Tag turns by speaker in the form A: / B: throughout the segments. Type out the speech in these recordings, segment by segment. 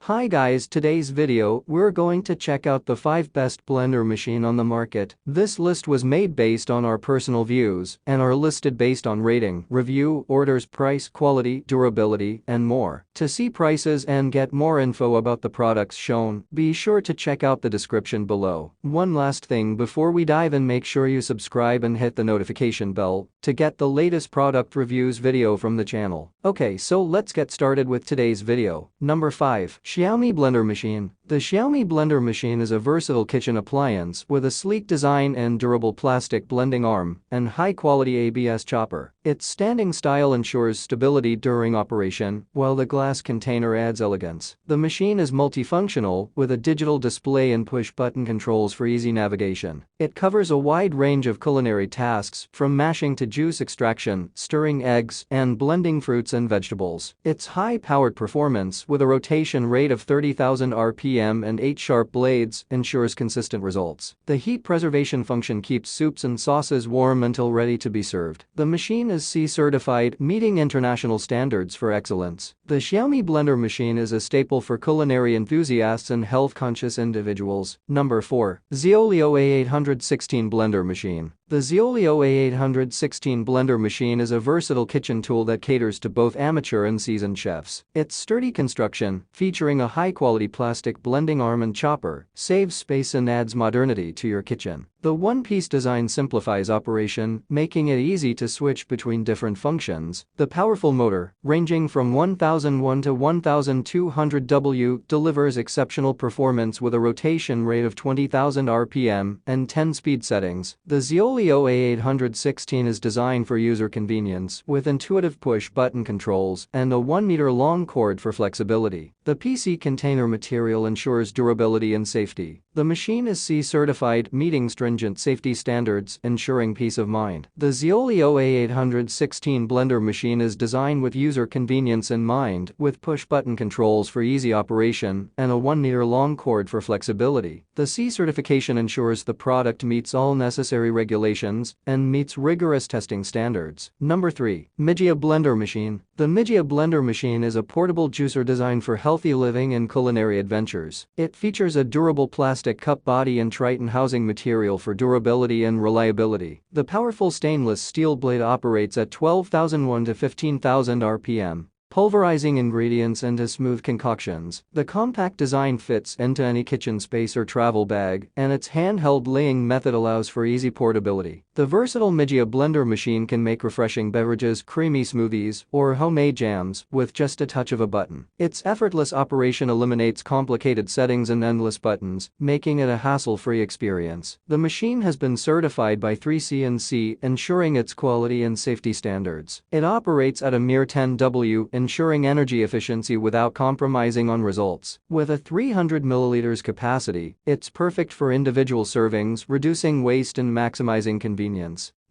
A: Hi guys, today's video we're going to check out the 5 best blender machine on the market. This list was made based on our personal views and are listed based on rating, review, orders, price, quality, durability, and more. To see prices and get more info about the products shown, be sure to check out the description below. One last thing before we dive in, make sure you subscribe and hit the notification bell to get the latest product reviews video from the channel. Okay, so let's get started with today's video. Number 5. Xiaomi Blender Machine. The Xiaomi Blender Machine is a versatile kitchen appliance with a sleek design and durable plastic blending arm and high-quality ABS chopper. Its standing style ensures stability during operation, while the glass container adds elegance. The machine is multifunctional with a digital display and push-button controls for easy navigation. It covers a wide range of culinary tasks, from mashing to juice extraction, stirring eggs, and blending fruits and vegetables. Its high-powered performance, with a rotation rate of 30,000 RPM and 8 sharp blades, ensures consistent results. The heat preservation function keeps soups and sauces warm until ready to be served. The machine is CE certified, meeting international standards for excellence. The Xiaomi Blender Machine is a staple for culinary enthusiasts and health-conscious individuals. Number 4. XEOLEO A816 Blender Machine. The XEOLEO A816 Blender Machine is a versatile kitchen tool that caters to both amateur and seasoned chefs. Its sturdy construction, featuring a high-quality plastic blending arm and chopper, saves space and adds modernity to your kitchen. The one-piece design simplifies operation, making it easy to switch between different functions. The powerful motor, ranging from 1001 to 1200 W, delivers exceptional performance with a rotation rate of 20,000 RPM and 10 speed settings. The XEOLEO A816 is designed for user convenience with intuitive push-button controls and a 1 meter long cord for flexibility. The PC container material ensures durability and safety. The machine is CE certified, meeting stringent safety standards, ensuring peace of mind. The XEOLEO A816 Blender Machine is designed with user convenience in mind, with push-button controls for easy operation and a 1 meter long cord for flexibility. The CE certification ensures the product meets all necessary regulations and meets rigorous testing standards. Number 3. Mijia Blender Machine. The Mijia Blender Machine is a portable juicer designed for healthy living and culinary adventures. It features a durable plastic cup body and Triton housing material for durability and reliability. The powerful stainless steel blade operates at 12,001 to 15,000 RPM, pulverizing ingredients into smooth concoctions. The compact design fits into any kitchen space or travel bag, and its handheld laying method allows for easy portability. The versatile Mijia Blender Machine can make refreshing beverages, creamy smoothies, or homemade jams with just a touch of a button. Its effortless operation eliminates complicated settings and endless buttons, making it a hassle-free experience. The machine has been certified by 3C&C, ensuring its quality and safety standards. It operates at a mere 10 W, ensuring energy efficiency without compromising on results. With a 300 milliliters capacity, it's perfect for individual servings, reducing waste and maximizing convenience.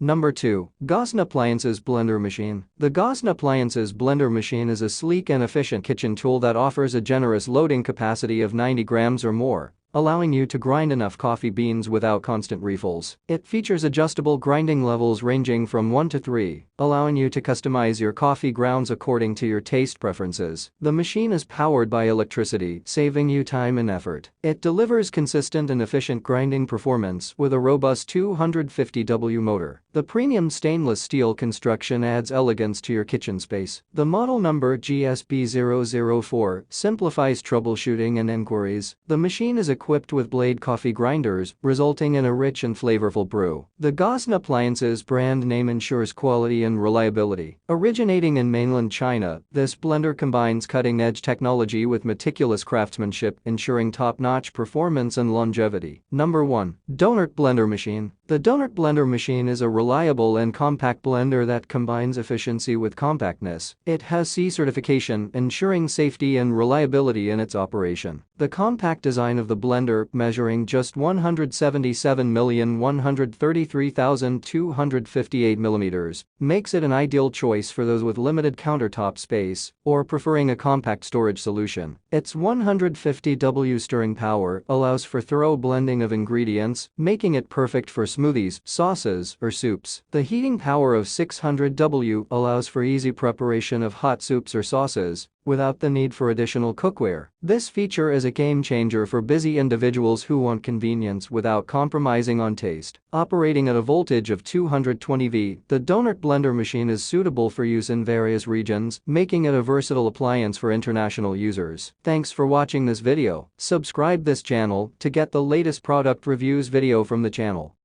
A: Number 2. Ghosn Appliances Blender Machine. The Ghosn Appliances Blender Machine is a sleek and efficient kitchen tool that offers a generous loading capacity of 90 grams or more, allowing you to grind enough coffee beans without constant refills. It features adjustable grinding levels ranging from 1 to 3, allowing you to customize your coffee grounds according to your taste preferences. The machine is powered by electricity, saving you time and effort. It delivers consistent and efficient grinding performance with a robust 250 W motor. The premium stainless steel construction adds elegance to your kitchen space. The model number GSB004 simplifies troubleshooting and inquiries. The machine is equipped with blade coffee grinders, resulting in a rich and flavorful brew. The Ghosn Appliances brand name ensures quality and reliability. Originating in mainland China, this blender combines cutting-edge technology with meticulous craftsmanship, ensuring top-notch performance and longevity. Number 1. Donirt Blender Machine. The Donirt Blender Machine is a reliable and compact blender that combines efficiency with compactness. It has CE certification, ensuring safety and reliability in its operation. The compact design of the blender, measuring just 177,133,258 millimeters, makes it an ideal choice for those with limited countertop space or preferring a compact storage solution. Its 150 W stirring power allows for thorough blending of ingredients, making it perfect for smoothies, sauces, or soups. soups. The heating power of 600W allows for easy preparation of hot soups or sauces without the need for additional cookware. This feature is a game changer for busy individuals who want convenience without compromising on taste. Operating at a voltage of 220V, the Donirt blender machine is suitable for use in various regions, making it a versatile appliance for international users. Thanks for watching this video. Subscribe this channel to get the latest product reviews video from the channel.